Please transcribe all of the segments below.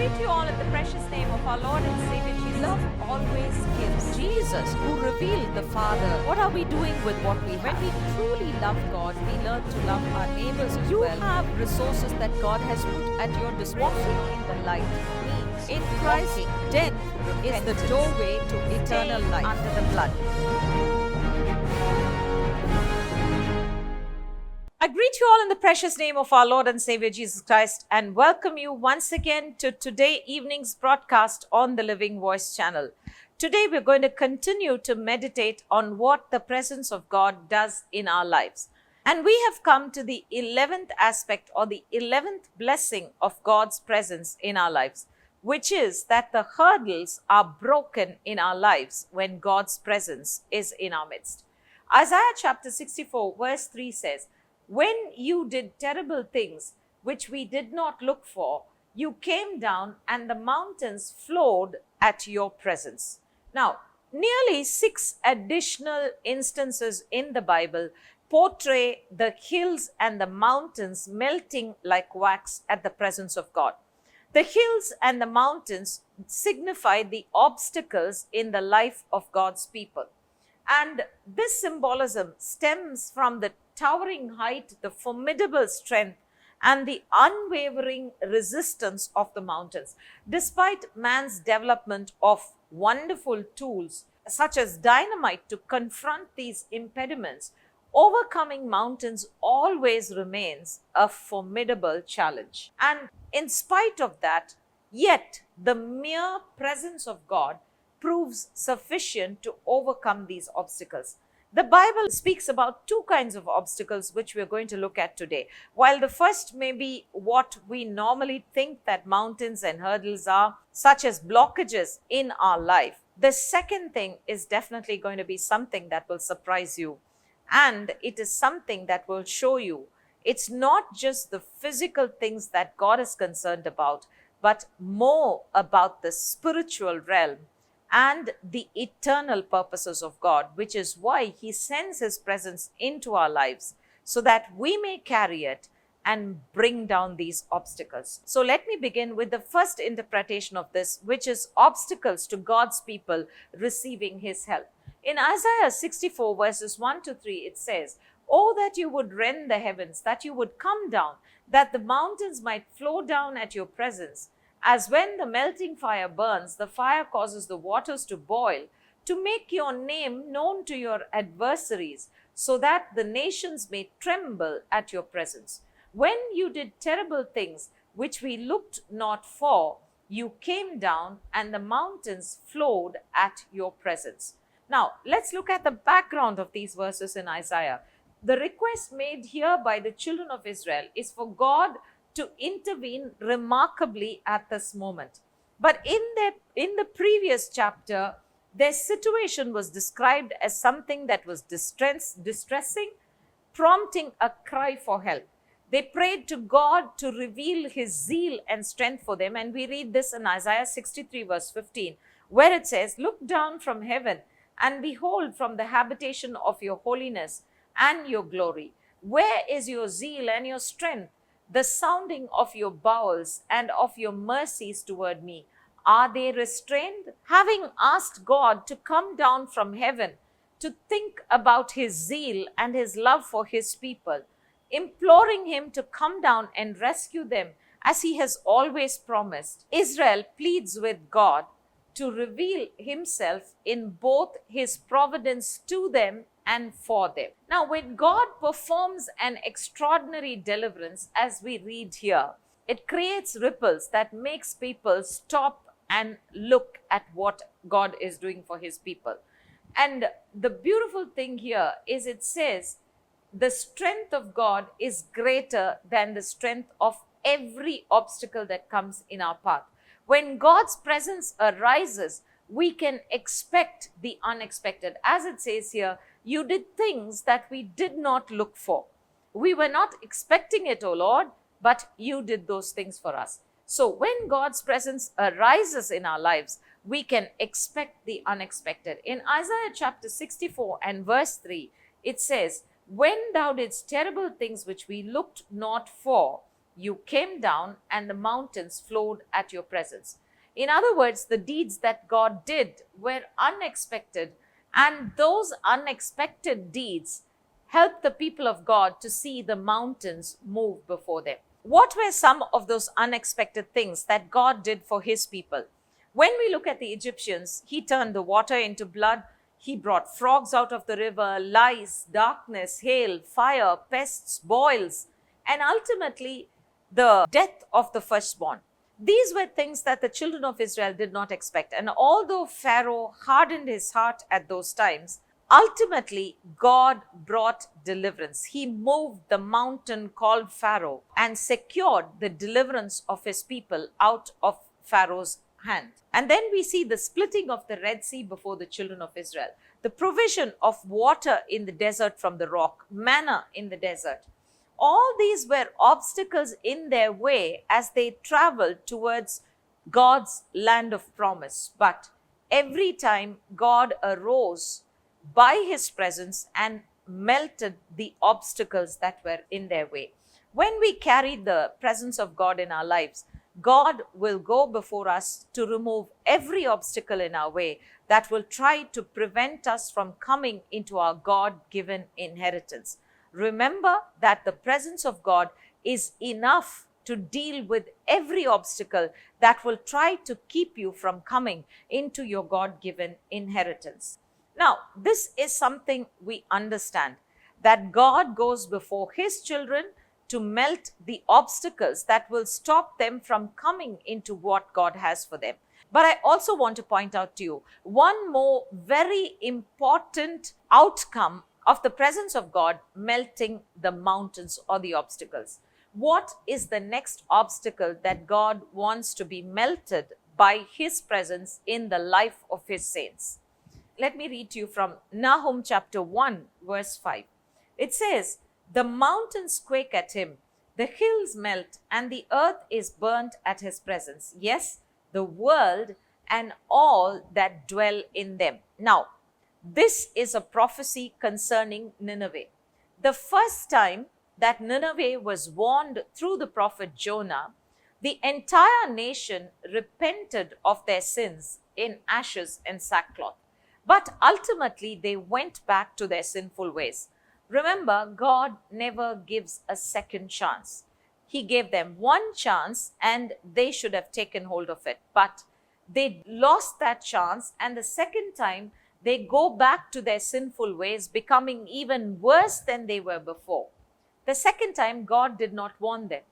greet you all in the precious name of our Lord and Savior Jesus. Love always gives. Jesus, who revealed the Father. What are we doing with what we have? When we truly love God, we learn to love our neighbors as You well. You have resources that God has put at your disposal. Walking in the light means in Christ, death is the doorway to eternal life. Under the blood. I greet you all in the precious name of our Lord and Savior Jesus Christ and welcome you once again to today evening's broadcast on the Living Voice channel. Today we're going to continue to meditate on what the presence of God does in our lives. And we have come to the 11th aspect or the 11th blessing of God's presence in our lives, which is that the hurdles are broken in our lives when God's presence is in our midst. Isaiah chapter 64 verse 3 says, "When you did terrible things which we did not look for, you came down and the mountains flowed at your presence." Now, nearly 6 additional instances in the Bible portray the hills and the mountains melting like wax at the presence of God. The hills and the mountains signify the obstacles in the life of God's people. And this symbolism stems from the towering height, the formidable strength, and the unwavering resistance of the mountains. Despite man's development of wonderful tools such as dynamite to confront these impediments, overcoming mountains always remains a formidable challenge. And in spite of that, yet the mere presence of God proves sufficient to overcome these obstacles. The Bible speaks about 2 kinds of obstacles which we're going to look at today. While the first may be what we normally think that mountains and hurdles are, such as blockages in our life, the second thing is definitely going to be something that will surprise you. And it is something that will show you it's not just the physical things that God is concerned about, but more about the spiritual realm and the eternal purposes of God, which is why He sends His presence into our lives so that we may carry it and bring down these obstacles. So let me begin with the first interpretation of this, which is obstacles to God's people receiving His help. In Isaiah 64 verses 1 to 3, it says, "Oh, that you would rend the heavens, that you would come down, that the mountains might flow down at your presence. As when the melting fire burns, the fire causes the waters to boil, to make your name known to your adversaries, so that the nations may tremble at your presence. When you did terrible things which we looked not for, you came down and the mountains flowed at your presence." Now, let's look at the background of these verses in Isaiah. The request made here by the children of Israel is for God to intervene remarkably at this moment. But in the previous chapter, their situation was described as something that was distressing, prompting a cry for help. They prayed to God to reveal His zeal and strength for them. And we read this in Isaiah 63 verse 15, where it says, "Look down from heaven and behold from the habitation of your holiness and your glory. Where is your zeal and your strength? The sounding of your bowels and of your mercies toward me, are they restrained?" Having asked God to come down from heaven to think about His zeal and His love for His people, imploring Him to come down and rescue them as He has always promised, Israel pleads with God to reveal Himself in both His providence to them and for them. Now, when God performs an extraordinary deliverance, as we read here, it creates ripples that makes people stop and look at what God is doing for His people. And the beautiful thing here is it says the strength of God is greater than the strength of every obstacle that comes in our path. When God's presence arises, we can expect the unexpected. As it says here, you did things that we did not look for. We were not expecting it, O Lord, but you did those things for us. So when God's presence arises in our lives, we can expect the unexpected. In Isaiah chapter 64 and verse 3, it says, "When thou didst terrible things which we looked not for, You came down and the mountains flowed at your presence. In other words, the deeds that God did were unexpected, and those unexpected deeds helped the people of God to see the mountains move before them. What were some of those unexpected things that God did for his people? When we look at the Egyptians, he turned the water into blood. He brought frogs out of the river, lice, darkness, hail, fire, pests, boils, and ultimately the death of the firstborn. These were things that the children of Israel did not expect. And although Pharaoh hardened his heart at those times, ultimately God brought deliverance. He moved the mountain called Pharaoh and secured the deliverance of his people out of Pharaoh's hand. And then we see the splitting of the Red Sea before the children of Israel, the provision of water in the desert from the rock, manna in the desert. All these were obstacles in their way as they traveled towards God's land of promise. But every time God arose by his presence and melted the obstacles that were in their way. When we carry the presence of God in our lives, God will go before us to remove every obstacle in our way that will try to prevent us from coming into our God-given inheritance. Remember that the presence of God is enough to deal with every obstacle that will try to keep you from coming into your God-given inheritance. Now, this is something we understand, that God goes before his children to melt the obstacles that will stop them from coming into what God has for them. But I also want to point out to you one more very important outcome of the presence of God melting the mountains or the obstacles. What is the next obstacle that God wants to be melted by his presence in the life of his saints? Let me read to you from Nahum chapter 1, verse 5. It says, "The mountains quake at him, the hills melt, and the earth is burnt at his presence. Yes, the world and all that dwell in them." Now, this is a prophecy concerning Nineveh. The first time that Nineveh was warned through the prophet Jonah, the entire nation repented of their sins in ashes and sackcloth. But ultimately, they went back to their sinful ways. Remember, God never gives a second chance. He gave them one chance and they should have taken hold of it. But they lost that chance, and the second time, they go back to their sinful ways, becoming even worse than they were before. The second time, God did not warn them.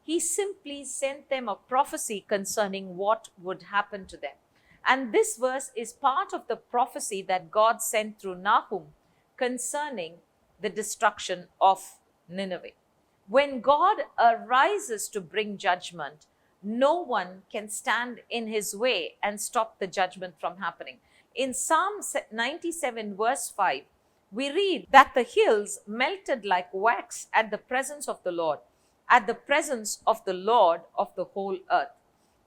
He simply sent them a prophecy concerning what would happen to them. And this verse is part of the prophecy that God sent through Nahum concerning the destruction of Nineveh. When God arises to bring judgment, no one can stand in his way and stop the judgment from happening. In Psalm 97 verse 5, we read that the hills melted like wax at the presence of the Lord, at the presence of the Lord of the whole earth.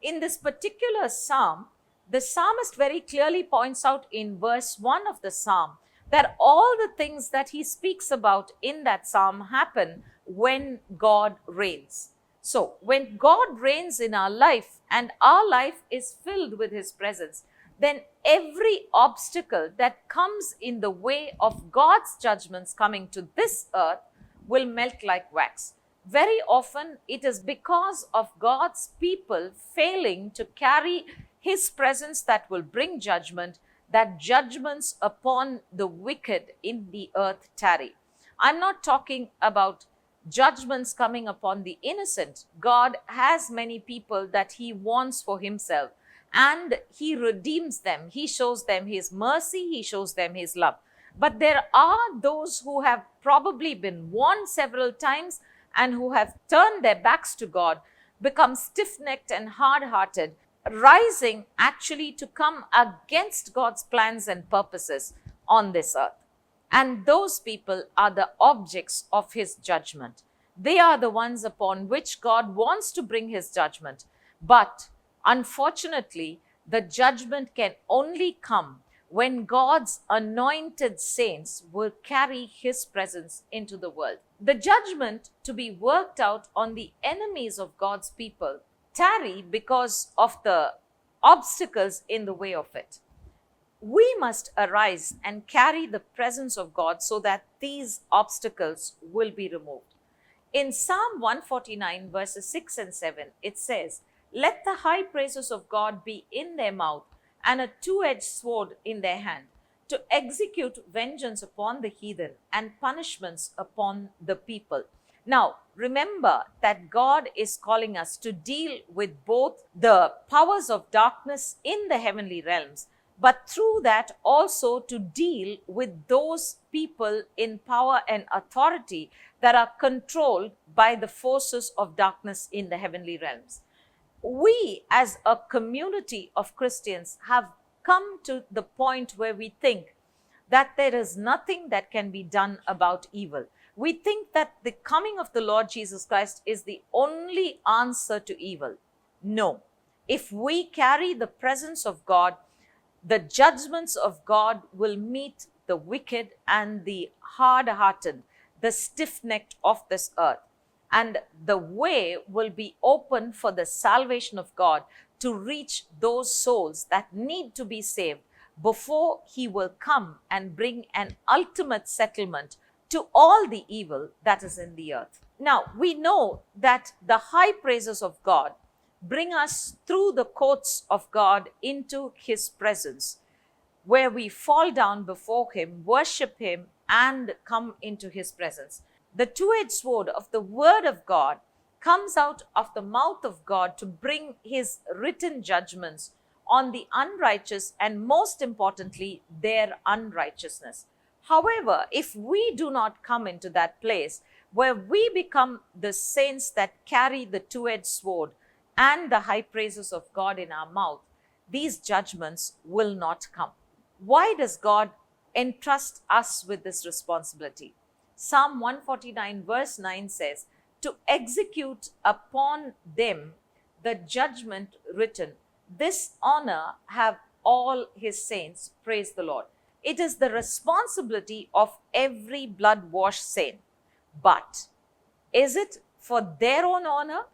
In this particular psalm, the psalmist very clearly points out in verse 1 of the psalm that all the things that he speaks about in that psalm happen when God reigns. So, when God reigns in our life and our life is filled with his presence, then every obstacle that comes in the way of God's judgments coming to this earth will melt like wax. Very often, it is because of God's people failing to carry his presence that will bring judgment, that judgments upon the wicked in the earth tarry. I'm not talking about judgments coming upon the innocent. God has many people that he wants for himself, and he redeems them. He shows them his mercy. He shows them his love. But there are those who have probably been warned several times and who have turned their backs to God, become stiff-necked and hard-hearted, rising actually to come against God's plans and purposes on this earth. And those people are the objects of his judgment. They are the ones upon which God wants to bring his judgment. But unfortunately, the judgment can only come when God's anointed saints will carry his presence into the world. The judgment to be worked out on the enemies of God's people tarry because of the obstacles in the way of it. We must arise and carry the presence of God so that these obstacles will be removed. In Psalm 149 verses 6 and 7, it says, "Let the high praises of God be in their mouth and a two-edged sword in their hand, to execute vengeance upon the heathen and punishments upon the people." Now, remember that God is calling us to deal with both the powers of darkness in the heavenly realms, but through that also to deal with those people in power and authority that are controlled by the forces of darkness in the heavenly realms. We as a community of Christians have come to the point where we think that there is nothing that can be done about evil. We think that the coming of the Lord Jesus Christ is the only answer to evil. No. If we carry the presence of God, the judgments of God will meet the wicked and the hard-hearted, the stiff-necked of this earth. And the way will be open for the salvation of God to reach those souls that need to be saved before he will come and bring an ultimate settlement to all the evil that is in the earth. Now, we know that the high praises of God bring us through the courts of God into his presence, where we fall down before him, worship him, and come into his presence. The two-edged sword of the word of God comes out of the mouth of God to bring his written judgments on the unrighteous and, most importantly, their unrighteousness. However, if we do not come into that place where we become the saints that carry the two-edged sword and the high praises of God in our mouth, these judgments will not come. Why does God entrust us with this responsibility? Psalm 149 verse 9 says, "To execute upon them the judgment written. This honor have all his saints." Praise the Lord. It is the responsibility of every blood-washed saint. But is it for their own honor?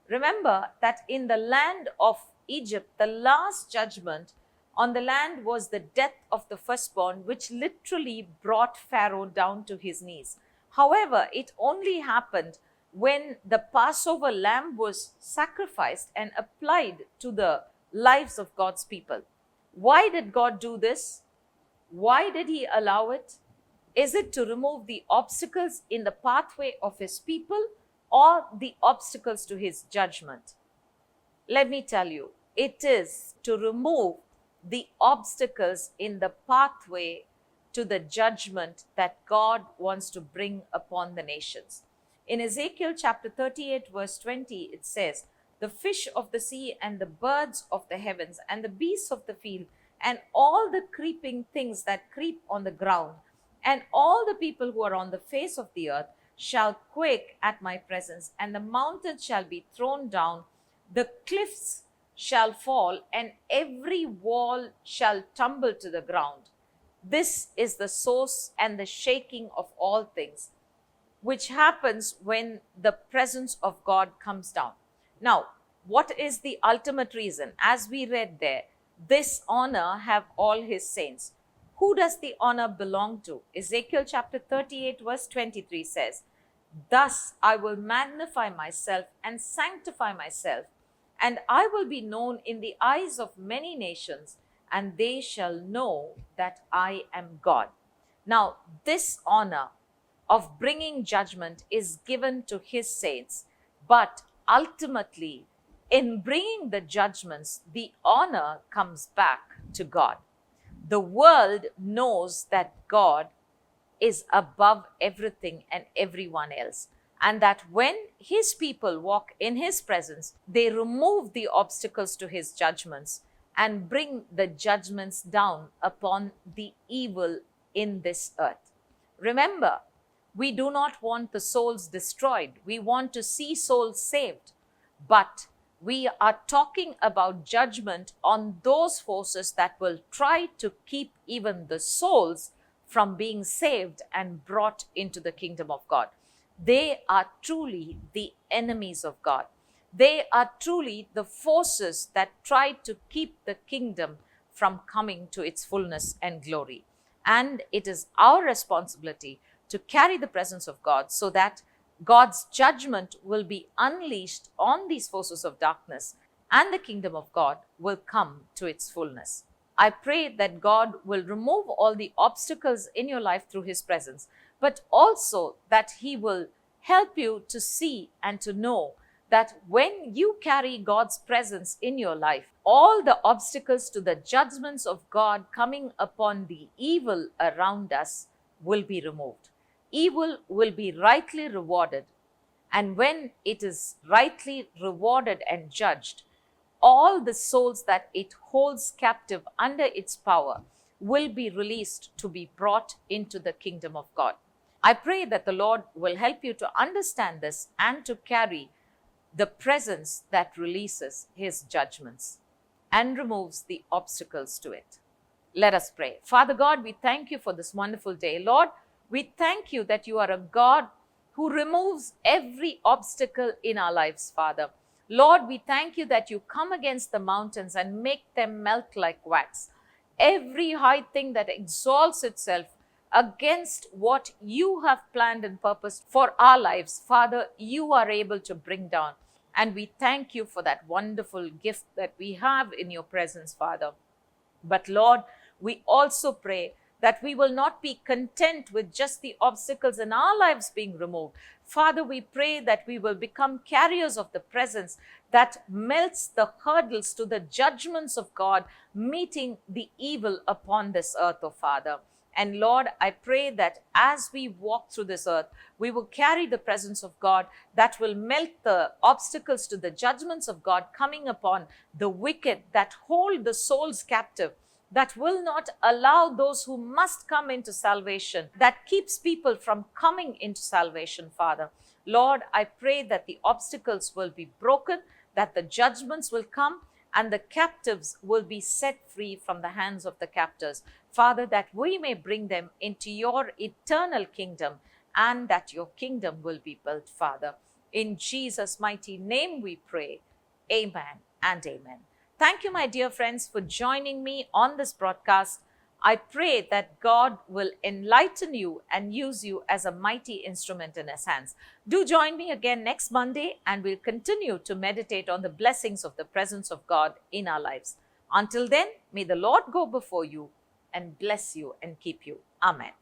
Remember that in the land of Egypt, the last judgment on the land was the death of the firstborn, which literally brought Pharaoh down to his knees. However, it only happened when the Passover lamb was sacrificed and applied to the lives of God's people. Why did God do this? Why did he allow it? Is it to remove the obstacles in the pathway of his people or the obstacles to his judgment? Let me tell you, it is to remove the obstacles in the pathway to the judgment that God wants to bring upon the nations. In Ezekiel chapter 38 verse 20, it says, "The fish of the sea and the birds of the heavens and the beasts of the field and all the creeping things that creep on the ground and all the people who are on the face of the earth shall quake at my presence, and the mountains shall be thrown down, the cliffs shall fall, and every wall shall tumble to the ground. This is the source and the shaking of all things," which happens when the presence of God comes down. Now, what is the ultimate reason? As we read there, this honor have all his saints. Who does the honor belong to? Ezekiel chapter 38 verse 23 says, "Thus I will magnify myself and sanctify myself, and I will be known in the eyes of many nations, and they shall know that I am God." Now, this honor of bringing judgment is given to his saints, but ultimately, in bringing the judgments, the honor comes back to God. The world knows that God is above everything and everyone else, and that when his people walk in his presence, they remove the obstacles to his judgments and bring the judgments down upon the evil in this earth. Remember, we do not want the souls destroyed. We want to see souls saved. But We are talking about judgment on those forces that will try to keep even the souls from being saved and brought into the kingdom of God. They are truly the enemies of God. They are truly the forces that try to keep the kingdom from coming to its fullness and glory. And it is our responsibility to carry the presence of God so that God's judgment will be unleashed on these forces of darkness and the kingdom of God will come to its fullness. I pray that God will remove all the obstacles in your life through His presence, but also that He will help you to see and to know that when you carry God's presence in your life, all the obstacles to the judgments of God coming upon the evil around us will be removed. Evil will be rightly rewarded. And when it is rightly rewarded and judged, all the souls that it holds captive under its power will be released to be brought into the kingdom of God. I pray that the Lord will help you to understand this and to carry the presence that releases His judgments and removes the obstacles to it. Let us pray. Father God, we thank you for this wonderful day. Lord, we thank you that you are a God who removes every obstacle in our lives, Father. Lord, we thank you that you come against the mountains and make them melt like wax. Every high thing that exalts itself against what you have planned and purposed for our lives, Father, you are able to bring down. And we thank you for that wonderful gift that we have in your presence, Father. But Lord, we also pray that we will not be content with just the obstacles in our lives being removed. Father, we pray that we will become carriers of the presence that melts the hurdles to the judgments of God, meeting the evil upon this earth, oh Father. And Lord, I pray that as we walk through this earth, we will carry the presence of God that will melt the obstacles to the judgments of God coming upon the wicked that hold the souls captive, that will not allow those who must come into salvation, that keeps people from coming into salvation, Father. Lord, I pray that the obstacles will be broken, that the judgments will come, and the captives will be set free from the hands of the captors. Father, that we may bring them into your eternal kingdom and that your kingdom will be built, Father. In Jesus' mighty name we pray. Amen and amen. Thank you, my dear friends, for joining me on this broadcast. I pray that God will enlighten you and use you as a mighty instrument in His hands. Do join me again next Monday and we'll continue to meditate on the blessings of the presence of God in our lives. Until then, may the Lord go before you and bless you and keep you. Amen.